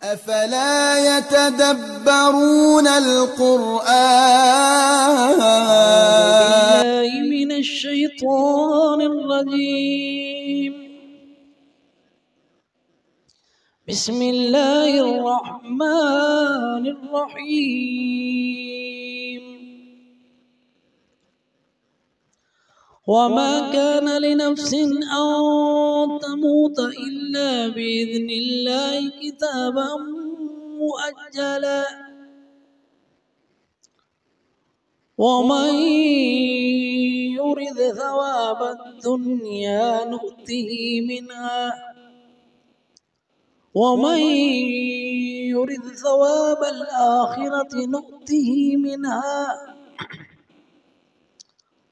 अफला यतदब्बरून अल-कुरआन बिल्लाहि मिनश शैतानिर रजीम बिस्मिल्लाहिर रहमानिर रहीम वमा कान लिनफ्सिन अन तमूत इल्ला बिइज़्निल्लाहि किताबन मुअज्जला वमन युरिद थवाबद दुनिया नुअतिही मिनहा वमन युरिद थवाबल आखिरति नुअतिही मिनहा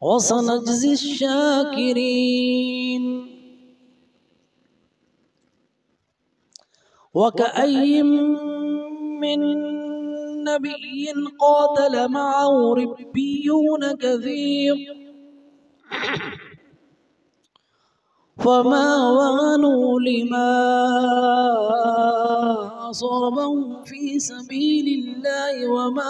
वसनज्ज़ि शाकिरीन वकअय्यिम मिन नबिय्यिन क़ातल मअहु रिब्बियून कसीर फमा वहनु लिमा असाबहुम फी सबीलिल्लाहि वमा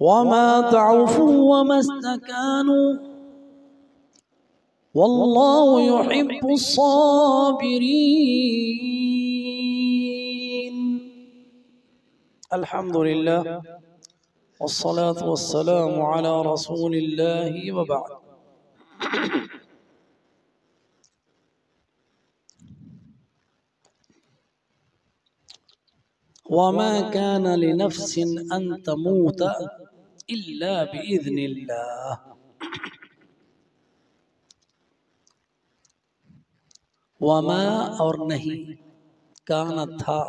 वमा इस्तकानू वल्लाहु युहिब्बुस साबिरीन। अल्हम्दुलिल्लाह वस्सलातु वस्सलामु अला रसूलिल्लाहि व बअद। वमा कान लिनफ्सिन अन तमूत इल्ला बिइज़्निल्लाह। वमा और नहीं, कान था,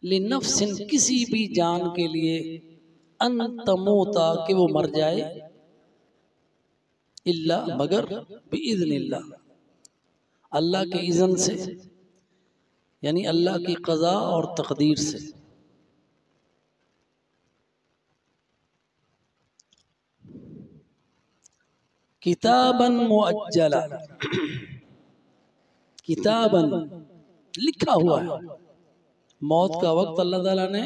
लिनफ्सिन किसी भी जान के लिए, अन तमूता कि वो मर जाए, इल्ला मगर, बिइज़्निल्लाह अल्लाह के इज़्न से, यानी अल्लाह की क़ज़ा और तक़दीर से। किताबन मुअज्जला, किताबन लिखा हुआ है, मौत का वक्त अल्लाह ताला ने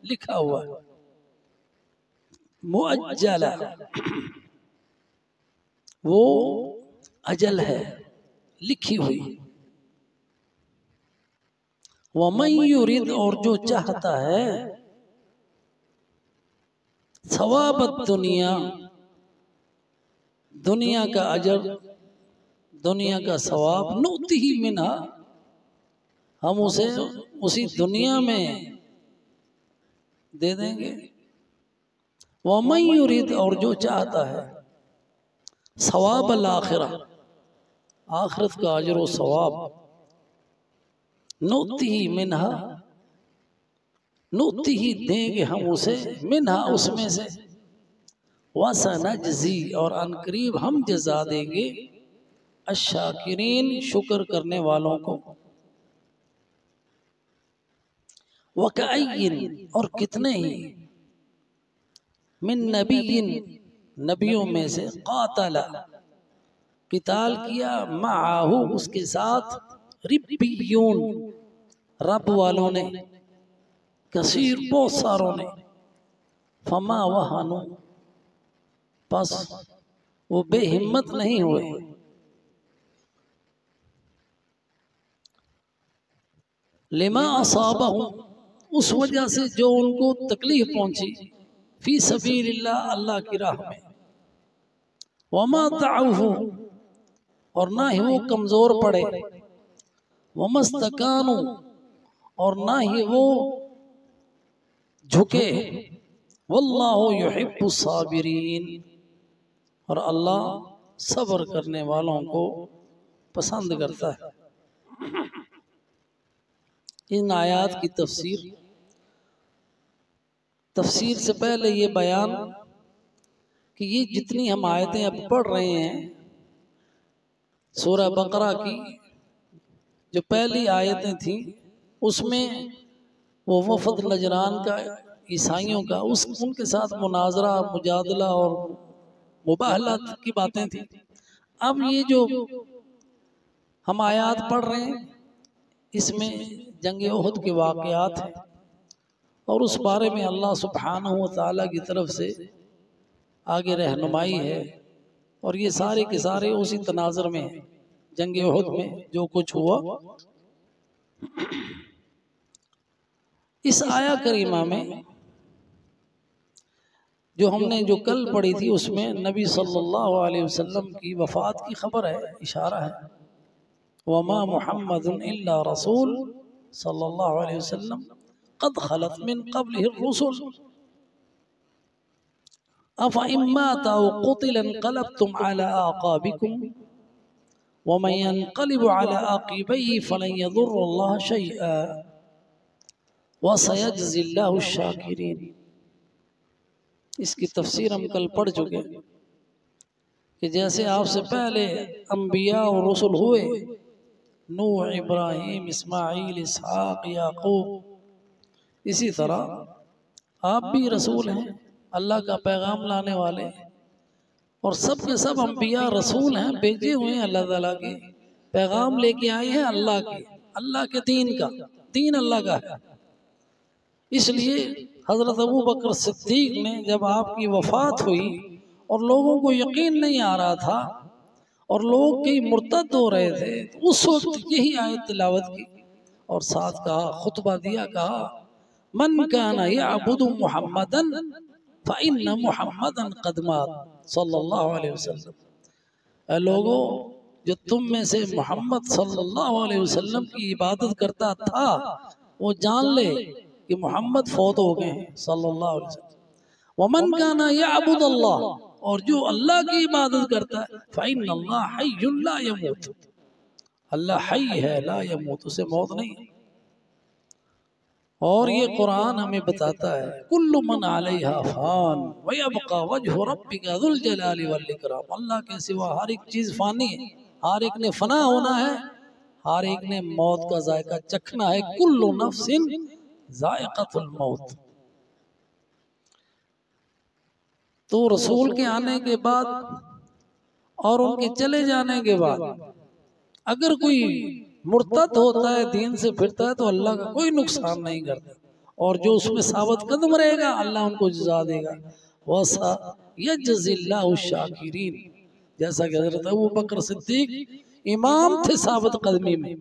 लिखा हुआ है। मुअज्जला वो अजल है, लिखी हुई। वमन युरिद और जो चाहता है, सवाबत दुनिया दुनिया का अजर, दुनिया का सवाब, नुअतिही मिनहा हम उसे उसी दुनिया में दे देंगे। वमन युरिद और जो चाहता है, सवाब अल आखिरा आखिरत का अजर व सवाब, नुअतिही मिनहा नुअतिही देंगे हम उसे, मिनहा उसमें से, वसनज्ज़ी और अनकरीब हम जज़ा देंगे, अश्शाकिरीन शुक्र करने वालों को। वकअय्यिन और कितने ही, मिन नबिय्यिन नबियों में से, क़ातला क़िताल किया, मअहु उसके साथ, रिब्बियून रब वालों ने, कसीर बहुत सारों ने, फमा वहनु बस वो बेहिम्मत नहीं हुए, लिमा असाबहुम उस वजह से जो उनको तकलीफ पहुंची, फी सबीलिल्लाह अल्लाह की राह में, वमा ज़अफू और ना ही वो कमजोर पड़े, वमा इस्तकानू और ना ही वो झुके, वल्लाहु युहिब्बुस साबिरीन और अल्लाह सब्र करने वालों को पसंद करता है। इन आयात की तफसीर से पहले ये बयान कि ये जितनी हम आयतें अब पढ़ रहे हैं, सूरह बकरा की जो पहली आयतें थी, उसमें वो वफ़द नजरान का, ईसाइयों का, उनके साथ मुनाजरा, मुजादला और मुबाहलत की बातें थी। अब ये जो हम आयात पढ़ रहे हैं, इसमें जंग उहद के वाक़यात हैं और उस बारे में अल्लाह सुब्हानहू व तआला की तरफ से आगे रहनुमाई है। और ये सारे के सारे उसी तनाज़ुर में हैं, जंग उहद में जो कुछ हुआ। इस आया करीमा में जो हमने जो कल पढ़ी थी उसमें नबी सल्लल्लाहु अलैहि वसल्लम की वफ़ात की खबर है, इशारा है। वमा मुहम्मदुन इल्ला रसूल सल्लल्लाहु अलैहि वसल्लम क़द खलत मिन क़ब्लिहि रुसुल अफ़ इम्माता व क़ुतिला इंक़लबतुम अला आक़ाबिकुम व मन यन्क़लिबु अला आक़िबैहि फ़लन यज़ुर्रल्लाह शैअ व सयजज़िल्लाहु शाकिरीन। इसकी तफसीर हम कल पढ़ चुके कि जैसे आपसे पहले अंबिया और रसूल हुए, नूह, इब्राहीम, इस्माईल, इसहाक, याकूब, इसी तरह आप भी रसूल हैं, अल्लाह का पैगाम लाने वाले, और सब के सब अंबिया रसूल हैं, भेजे हुए हैं अल्लाह ताला के, पैगाम लेके आए हैं अल्लाह के दीन का, दीन अल्लाह का है। इसलिए हज़रत अबू बकर सिद्दीक ने जब आपकी वफ़ात हुई और लोगों को यकीन नहीं आ रहा था और लोग कई मुर्तद हो रहे थे, तो उस वक्त यही आयत तिलावत की और साथ कहा, खुतबा दिया, कहा मन काना यअबुदु मुहम्मदन फ़इन्न मुहम्मदन क़द मात सल्लल्लाहु अलैहि वसल्लम। ऐ लोगों, जो तुम में से मोहम्मद सल्लल्लाहु अलैहि वसल्लम की इबादत करता था वो जान ले कि मोहम्मद फौत हो गए हैं सल्लल्लाहु अलैहि वसल्लम। वमन काना यअबुदुल्लाह, और जो अल्लाह की इबादत करता है, फ़इन्नल्लाह हय्युन ला यमूत, अल्लाह हय्य है, ला यमूत, उसे मौत नहीं है। और ये कुरान हमें बताता है कुल्लु मन अलैहा फ़ान व यबक़ा वजहु रब्बिका ज़ुल जलाली वल इकराम। अल्लाह के सिवा हर एक चीज़ फ़ानी है, हर एक ने फ़ना होना है, हर एक ने मौत का जायका चखना है। कुल्लु नफ्सिन ज़ाइक़तुल मौत। तो रसूल के आने के बाद और उनके चले जाने के बाद अगर कोई मुर्तद होता है, दीन से फिरता है, तो अल्लाह का कोई नुकसान नहीं करता, और जो उसमें साबित कदम रहेगा अल्लाह उनको जज़ा देगा। वसा यजज़िल्लाहु शाकिरीन, जैसा कि हज़रत अबू बकर सिद्दीक इमाम थे साबित कदमी में,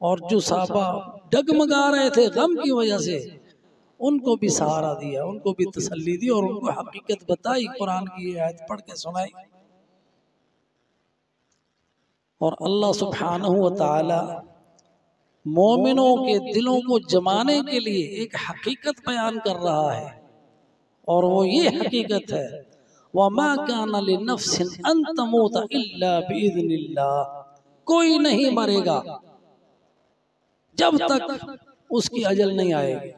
और जो साहबा डगमगा रहे थे गम की वजह से, उनको भी सहारा दिया, उनको भी तसल्ली दी और उनको हकीकत बताई, कुरान की आयत पढ़ के सुनाई। और अल्लाह सुब्हानहू व तआला मोमिनों के दिलों को जमाने के लिए एक हकीकत बयान कर रहा है, और वो ये हकीकत है, वमा काना लिनफ्सिन अन तमूत इल्ला बिइज़्निल्लाह, कोई नहीं मरेगा जब तक उसकी अजल नहीं आएगी,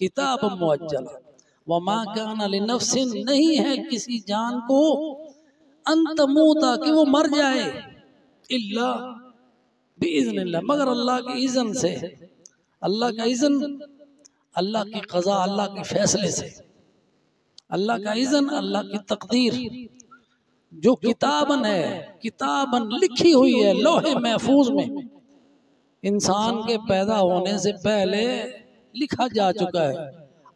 किताब मुअज्जला। वमा काना लिनफ्सिन, नहीं है किसी जान को, अन तमूता, कि वो मर जाए, इल्ला बिइज़्निल्लाह, मगर अल्लाह के इज़्न से, अल्लाह का इज़्न, अल्लाह की क़ज़ा, अल्लाह के फैसले से, अल्लाह का इज़्न, अल्लाह की तकदीर जो किताबन है, किताबन लिखी हुई है लौहे महफूज में, इंसान के पैदा होने से पहले लिखा जा चुका है।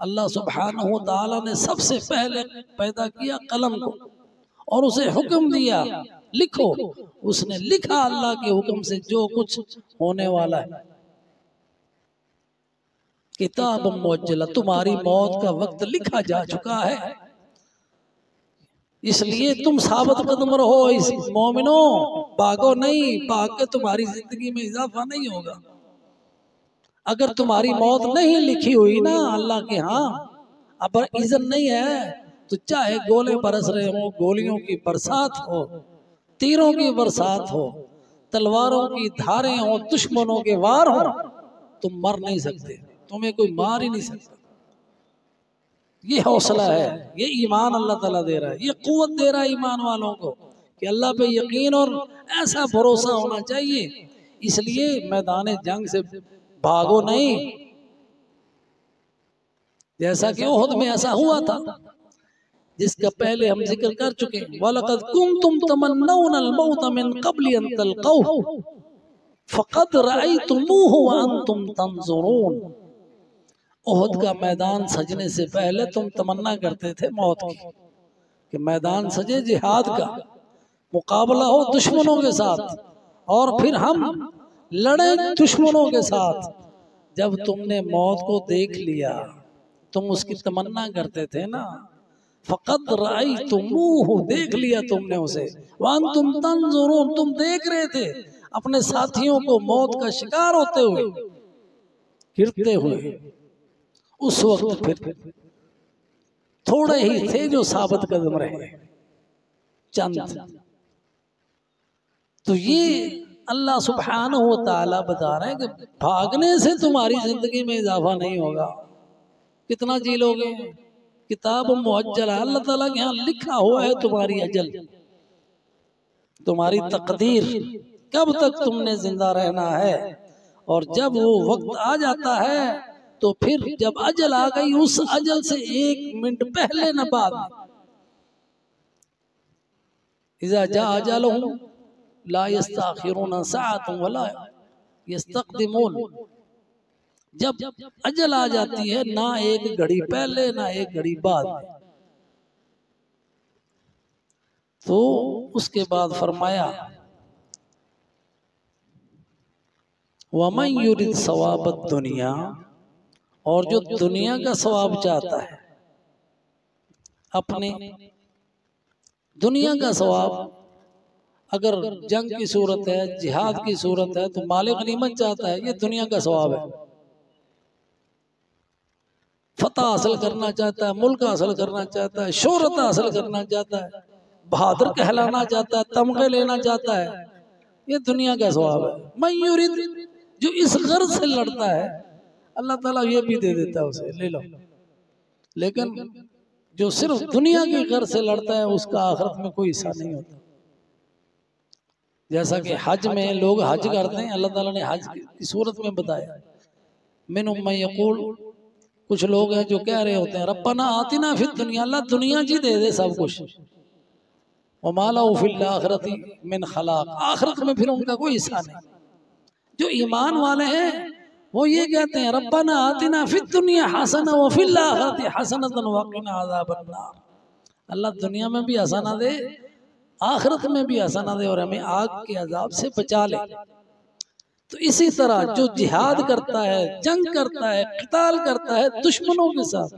अल्लाह सुब्हानहू तआला ने सबसे पहले पैदा किया कलम को और उसे हुक्म दिया लिखो, उसने लिखा अल्लाह के हुक्म से जो कुछ होने वाला है। किताब मुअज्जला, तुम्हारी मौत का वक्त लिखा जा चुका है, इसलिए तुम साबित कदम रहो, इस मोमिनो, भागो नहीं, भाग के तुम्हारी जिंदगी में इजाफा नहीं होगा। अगर तुम्हारी मौत नहीं लिखी हुई ना अल्लाह के यहाँ, अब इज़्न नहीं है, तो चाहे गोले बरस रहे हो, गोलियों की बरसात हो, तीरों की बरसात हो, तलवारों की धारें हो, दुश्मनों के वार हो, तुम मर नहीं सकते, तुम्हें कोई मार ही नहीं सकता। ये हौसला है, ये ईमान अल्लाह ताला दे रहा है, ये कुव्वत दे रहा है ईमान वालों को कि अल्लाह पे यकीन और ऐसा भरोसा होना चाहिए। इसलिए मैदान जंग से भागो नहीं, जैसा कि उहद में ऐसा हुआ था जिसका पहले हम जिक्र कर चुके। वलक़द कुंतुम तमन्नौनल मौत मिन क़ब्लि अन तल्क़ौहु, फ़क़द रअयतुमूहु व अंतुम तंज़ुरून। उहद का मैदान सजने से पहले तुम तमन्ना करते थे मौत की, कि मैदान सजे जिहाद का, मुकाबला हो दुश्मनों के साथ और फिर हम लड़े दुश्मनों के साथ। जब तुमने मौत को देख लिया, तुम उसकी तमन्ना करते थे ना, फ़क़द रअयतुमूहु, देख लिया तुमने उसे, व अंतुम तंज़ुरून, तुम देख रहे थे अपने साथियों को मौत का शिकार होते हुए, गिरते हुए। उस वक्त फिर थोड़े ही थे जो साबित कदम रहे, चंद। तो ये अल्लाह सुब्हानहू व तआला बता रहे हैं कि भागने से तुम्हारी जिंदगी में इजाफा नहीं होगा। कितना जी लोगे? किताब मुअज्जल, अल्लाह ताला के यहाँ लिखा हुआ है तुम्हारी अजल, तुम्हारी तकदीर, कब तक तुमने जिंदा रहना है। और जब वो वक्त आ जाता है तो फिर जब अजल आ गई, उस अजल से 1 मिनट पहले न बाद, इज़ा जा अजलहुम ला यस्तअखिरून सअतन वला यस्तक़दिमून। जब अजल आ जाती है, ना एक घड़ी पहले ना एक घड़ी बाद। तो उसके बाद फरमाया, वमन युरिद सवाबद दुनिया, और जो दुनिया का सवाब चाहता है, अपने दुनिया का सवाब, अगर जंग की सूरत है, जिहाद की सूरत है, तो माले गनीमत चाहता है, ये दुनिया का सवाब है। फतह हासिल करना चाहता है, मुल्क हासिल करना चाहता है, शोहरत हासिल करना चाहता है, बहादुर कहलाना चाहता है, तमगे लेना चाहता है, ये दुनिया का सवाब है। मन युरिद, जो इस गर्ज से लड़ता है, अल्लाह ताला ये भी दे देता है उसे, ले लो। लेकिन जो सिर्फ दुनिया के गर्ज से लड़ता है, उसका आखिरत में कोई हिस्सा नहीं होता। जैसा कि हज में लोग हज करते हैं, अल्लाह ताला ने हज की सूरत में बताया, मिनहुम मन यक़ूल, कुछ लोग हैं जो कह रहे होते हैं, रब्बना आतिना फिद दुनिया, अल्लाह दुनिया जी दे दे सब कुछ, व मा लहू फिल आखिरति मिन खलाक, आखिरत में फिर उनका कोई हिस्सा नहीं। जो ईमान वाले हैं वो ये कहते हैं, रब्बना आतिना फिद दुनिया हसना व फिल आखिरति हसनतन व क़िना अज़ाबन नार, अल्लाह दुनिया में भी हसना दे, आखिरत में भी हसना दे, और हमें आग के अजाब से बचा ले। तो इसी तरह जो जिहाद करता है, जंग करता है, क़िताल करता है दुश्मनों के साथ,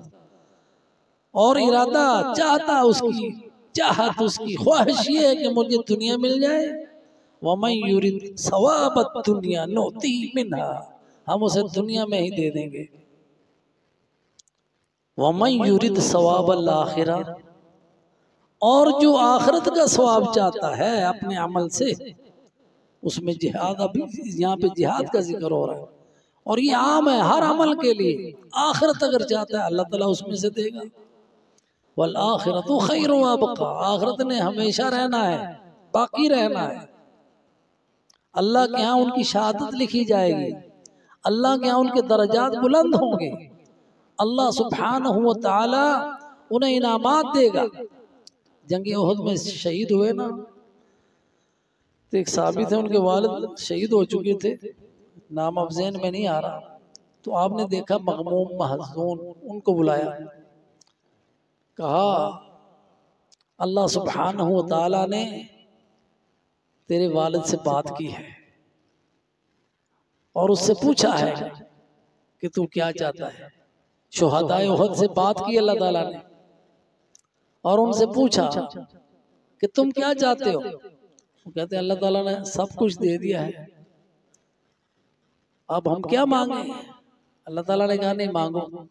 और इरादा चाहता, उसकी चाहत, उसकी ख्वाहिश ये है कि मुझे दुनिया मिल जाए, वमन युरिद सवाबद दुनिया नुअतिही मिन्हा, हम उसे दुनिया में ही दे देंगे। वमन युरिद सवाबल आखिरा, और जो आखिरत का सवाब चाहता है अपने अमल से, उसमें जिहाद, अभी यहाँ पे जिहाद का जिक्र हो रहा है, और ये आम है हर अमल के लिए। आखिरत अगर चाहता है, अल्लाह ताला उसमें से देगा। वल आखिरतु खैरु व अबक़ा, आखिरत ने हमेशा रहना है, बाकी रहना है। अल्लाह के यहाँ उनकी शहादत लिखी जाएगी, अल्लाह के यहाँ उनके दर्जात बुलंद होंगे, अल्लाह सुब्हानहू व तआला उन्हें इनामात देगा। जंग उहद में शहीद हुए ना, तो एक साहबी थे, उनके वालिद शहीद हो चुके थे, नाम अब ज़हन में नहीं आ रहा। तो आपने देखा मग़मूम महज़ून, उनको बुलाया, कहा अल्लाह सुब्हानहू व तआला ने तेरे वालिद से बात की है और उससे पूछा है कि तू क्या चाहता है। शुहदाए उहद से बात की अल्लाह ताला ने, और उनसे पूछा कि तुम क्या चाहते हो। वो कहते हैं अल्लाह ताला ने सब कुछ दे दिया है, अब हम क्या मांगे। अल्लाह ताला ने कहा नहीं मांगो।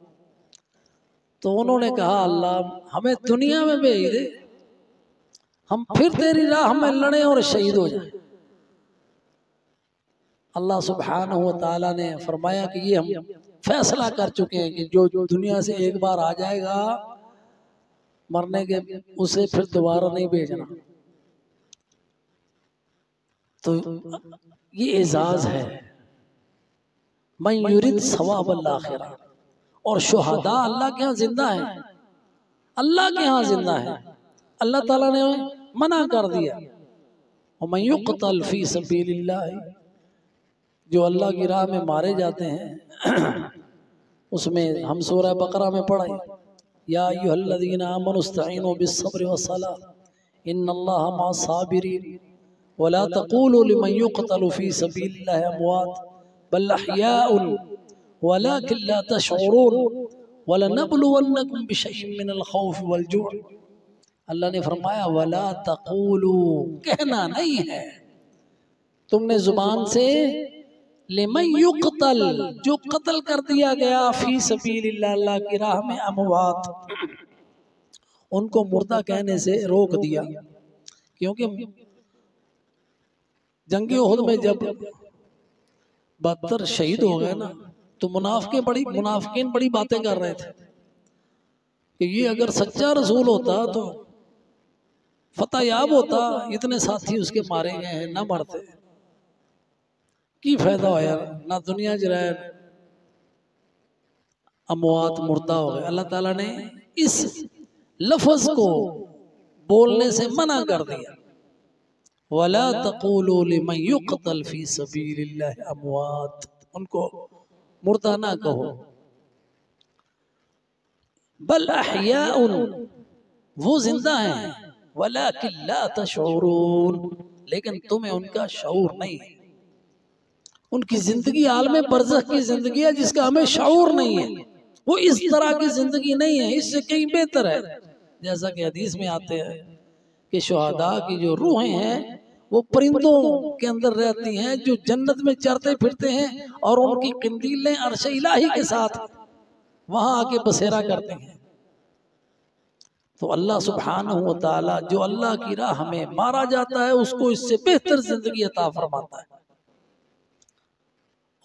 तो उन्होंने कहा अल्लाह हमें दुनिया में भेज दे, हम फिर तेरी राह में लड़े और शहीद हो जाए। अल्लाह सुब्हानहू व तआला ने फरमाया कि ये हम फैसला कर चुके हैं कि जो दुनिया से एक बार आ जाएगा मरने के, उसे फिर दोबारा नहीं भेजना। तो ये एजाज है, मन युरिद सवाबल आखिरा। और शुहदा अल्लाह के यहाँ जिंदा है, अल्लाह के यहाँ जिंदा है। अल्लाह ताला ने मना कर दिया, मन युक़तल फी सबीलिल्लाह जो अल्लाह की राह में मारे जाते हैं उसमें हम सूरह बकरा में पढ़े, या अय्युहल्लज़ीना आमनुस्तईनु बिस्सब्रि वस्सलाह इन्नल्लाहा मअस-साबिरीन वला तक़ूलू लिमन युक़तलु फ़ी सबीलिल्लाहि अमवात बल अहयाउन वलाकिन ला तशऊरून वलनब्लुवन्नकुम बिशैइन मिनल खौफ़ि वल जूअ। अल्लाह ने फरमाया वला तक़ूलू, कहना नहीं है तुमने जुबान से, लिमन युक़तल, जो कत्ल कर दिया गया, फी सबीलिल्लाह, अल्लाह की राह में, अमवात, उनको मुर्दा कहने से रोक दिया। क्योंकि जंगी उहद में जब 72 शहीद हो गए ना, तो मुनाफिकीन बड़ी बातें कर रहे थे कि ये अगर सच्चा रसूल होता तो फतह याब होता, इतने साथी उसके मारे गए हैं, ना मरते की फायदा हो यार, ना दुनिया च रहे, अमवात मुर्दा हो गए। अल्लाह ताला ने इस लफ्ज को बोलने से मना कर दिया, वला तक़ूलू लिमन युक़तल फ़ी सबीलिल्लाहि अमवात, उनको मुर्दा ना कहो, बल अहयाउन, वो जिंदा हैं, वलाकिन ला तशऊरून, लेकिन तुम्हें उनका शऊर नहीं है। उनकी जिंदगी आलम बरज़ख की जिंदगी है जिसका हमें शऊर नहीं है, वो इस तरह की जिंदगी नहीं है, इससे कहीं बेहतर है। जैसा कि हदीस में आते हैं कि शुहदा की जो रूहें हैं वो परिंदों के अंदर रहती हैं जो जन्नत में चरते फिरते हैं, और उनकी कंदीलें अर्श इलाही के साथ वहां आके बसेरा करते हैं। तो अल्लाह सुब्हानहू व तआला जो अल्लाह की राह में मारा जाता है उसको इससे बेहतर जिंदगी अता फरमाता है,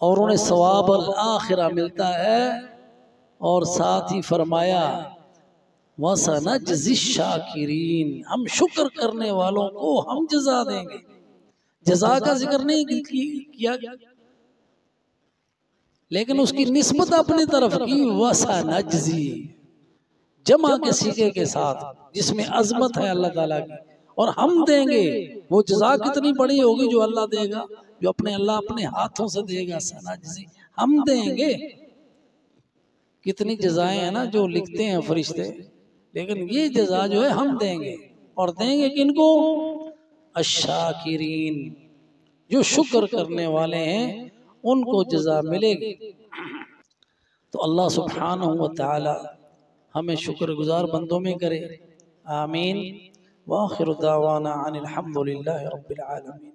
और उन्हें सवाब अल-आखिरा मिलता है। और साथ ही फरमाया वसनजज़ि शाकिरीन, हम शुक्र करने वालों को हम जज़ा देंगे। जज़ा का जिक्र नहीं किया, लेकिन उसकी निस्बत अपनी तरफ की, वसनजज़ि जमा के सीगे के साथ, जिसमें अजमत है अल्लाह ताला की, और हम देंगे। वो जज़ा कितनी बड़ी होगी जो अल्लाह देगा, जो अल्लाह अपने हाथों से देगा। सनजज़ि, हम देंगे। कितनी जज़ाएं हैं ना जो लिखते हैं फरिश्ते, लेकिन ये जज़ा जो है हम देंगे, और देंगे किनको? अश-शाकिरीन, जो शुक्र करने वाले हैं उनको जज़ा मिलेगी। तो अल्लाह सुब्हानहू व तआला हमें शुक्रगुजार बंदों में करे। आमीन। व आखिरु दावाना अनिल हम्दुलिल्लाहि रब्बिल आलमीन।